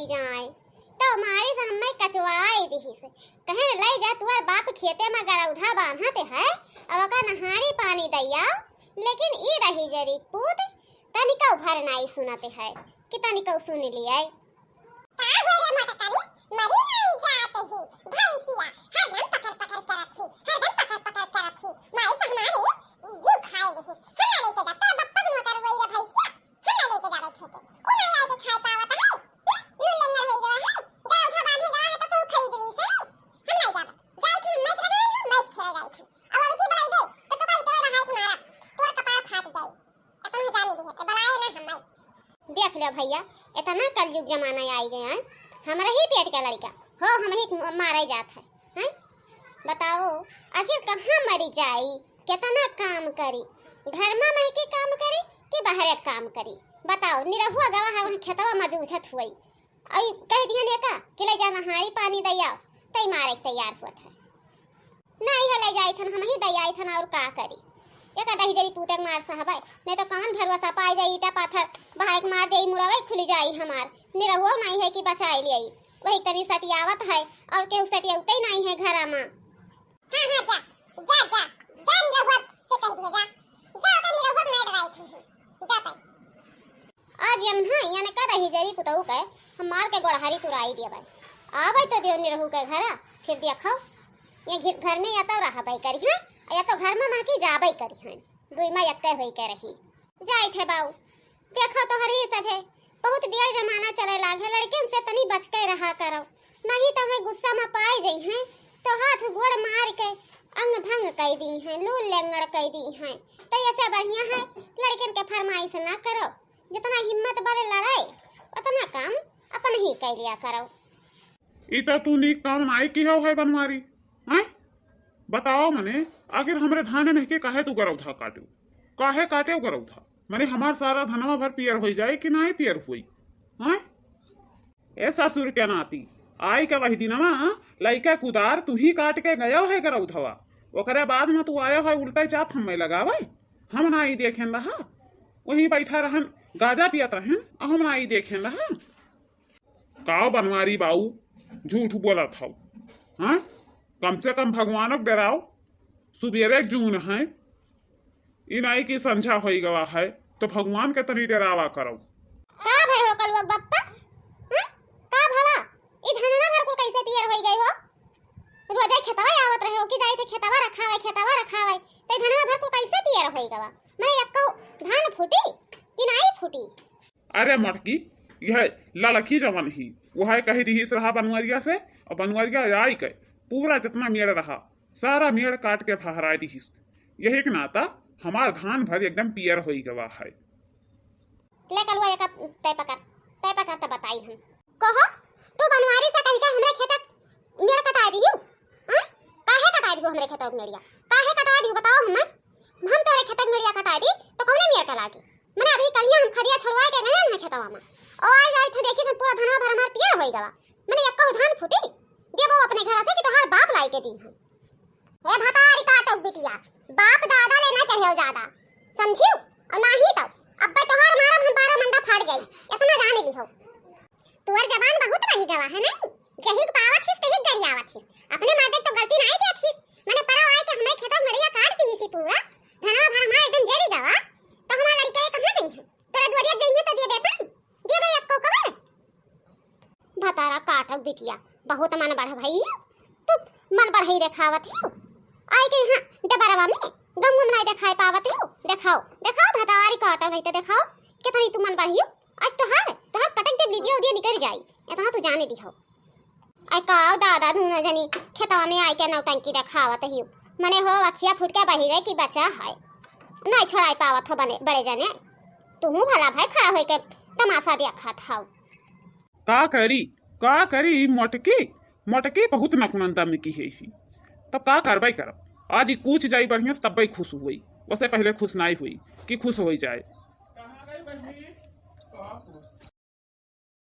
लई जाए तो मारे से हमें कचवाई दिही से कहे लई जा तुआर बाप खेते में गरौधा बांधते है अब का नहारी पानी दैया लेकिन ई रही जरी पूत तनिका भर नाई सुनते है कि तनिका सुन लिया का होरे मत करी मरी नहीं जाते ही भैंसिया हरदम पकड़ पकड़ के रखी हरदम पकड़ पकड़ के रखी माई से हमारे जीव खाए रही हम ना लेके जाता बप्पा भी मोटर वही रे भैंसिया हम ना लेके जावे खेते उ ना लाके खाए पावत है लू लेंगर होई गवा है गाँव था बांधे गवा है तो तू खरीद ली से हम नहीं जावे जाई थी मैच लगे थे मैच खेल जाई थी अब अबकी बनाई दे तो भाई तेरे रहा तुम्हारा तोर कपार फाट जाई अपन जाने दी है बनाए ना हमाई देख ले भैया इतना कलयुग जमाना आई गया है हमारा ही पेट का लड़का हो हम ही मारे जात है हैं बताओ आखिर कहाँ मरी जाई कितना काम करी घर में मह के काम करी कि बाहर काम करी बताओ निरहुआ गवा है वहाँ खेतवा में जूझत हुई आई कह दिया ने का कि ले जा नहारी पानी दैया तई मारे तैयार हुआ था नहीं है ले जाई थन हम ही दैयाई थन और का करी एक डही जरी पूतक मार साहब नहीं तो कौन घरवा सा पाई जाई ईटा पाथर बाइक मार देई मुड़ावे खुली जाई हमार निरहुआ नहीं है कि बचाई लिया वही तनी सटियावत है और केहू सटियाउते ही नहीं है घरा में हां हां जा जा जा जान निरहुआ से कह दिया जा जा तो निरहुआ मैं डराई थी जा पाई आज यमना यानी का रही जरी पुतऊ के हम मार के गोड़हारी तुराई दिया भाई आबै तो देव निरहु के घरा फिर देखो ये घर में या तो रहा भाई करी हां या तो घर में मां की जाबै करी हैं दुई में यक्के होई के रही जाई थे बाऊ देखो तो हरी सब है बहुत देर जमाना चले लागे लड़के से तनी बच के रहा करो नहीं तो मैं गुस्सा में पाई गई हैं तो हाथ गोड़ मार के अंग भंग कई दी हैं लूल लेंगड़ कई दी हैं तो ऐसे बढ़िया है लड़कन के फरमाइश ना करो जितना हिम्मत बड़े लड़ाई उतना काम अपन ही कर लिया करो इता तू नी काम नाई की है बनवारी हैं बताओ मने आखिर हमरे धाने में के काहे तू गरौ था काटू काहे काटे गरौ था मने हमार सारा धनवा भर पियर हो जाए कि नहीं पियर हुई हैं ऐसा सुर के नाती आई के वही दिनमा लइका कुदार तू ही काट के गया है गरौ थवा ओकरे बाद में तू आया है उल्टा चाप हमें लगावे हम ना ही देखें रहा वही बैठा रहन गाजा पियत रहन हम ना ही देखें रहा का बनवारी बाऊ झूठ बोला था हाँ कम से कम भगवानक डराओ सुबेरे जून है इनाई की संझा होई गवा है तो भगवान के तनी डरावा करो का भाई हो कल बप्पा हां का भला ई धनना घर को कैसे पियर होई गई हो रोजे खेतवा आवत रहे हो कि जाई थे खेतवा रखावे ते धनना घर को कैसे पियर होई गवा मैं एक धान फूटी कि नहीं फूटी अरे मटकी यह ललखी जवन ही वह कही दी रहा बनवरिया से और बनवरिया आई के पूरा जितना मेड़ रहा सारा मेड़ काट के फहरा दी यही के नाता हमार धान भर एकदम पियर होई गवा है ले कलवा एक तय पकड़ तो बताई हम कहो तू बनवारी से कह के हमरे खेत मेड़ कटाई दियो हां काहे कटाई दियो हमरे खेत मेड़िया काहे कटाई दियो बताओ हम तोरे खेत मेड़िया कटाई दी तो कौने मेड़ का लागी मैंने अभी कलिया हम खरिया छुड़वा के गए ना खेतवा में और आज आई थे देखी तो पूरा धनवा भर हमार पियर होई गवा मैंने एक धान फूटी देबो अपने घर से कि तोहार बाप लाई के दी हम हे भतारी काटो बिटिया बाप दादा लेना चाहिए ज्यादा समझियो और नहीं तो अब तोहार मारा हम 12 मंडा फाड़ जाई इतना जान ली हो तुअर जबान बहुत रही गवा है नहीं जही पावत थी तही गरियावत थी अपने मादे तो गलती नहीं की थी मैंने परा आए के हमारे खेत मरिया काट दी थी पूरा धनवा भर हमारा एकदम जरी गवा तो हमारा लड़का कहां गई है तेरा दुआरिया जइए तो दे देता दे बे एक को कबर भतारा काटो बिटिया बहुत मन बढ़ भाई तू मन बढ़ ही देखावत है आई के हां डबरवा में गम गम नहीं दिखाई पावत हो दिखाओ भतारी काटा नहीं तो दिखाओ कितनी तू मन बढ़ियो आज तो हर पटक दे लीजिए उदिया निकल जाई इतना तू जाने दिखाओ आई का दादा दोनों जनी खेतवा में आई के नौटंकी दिखावत ही मने हो अखिया फुट के बही गई कि बच्चा है नहीं छोड़ाई पावत हो बड़े जने तू भला भाई खड़ा होई के तमाशा देखा था का करी मोटकी बहुत नकुनंदा में की है तब का करवाई करो आज ही कुछ जाई बढ़िया तब ही खुश हुई वैसे पहले खुश नहीं हुई कि खुश हो जाए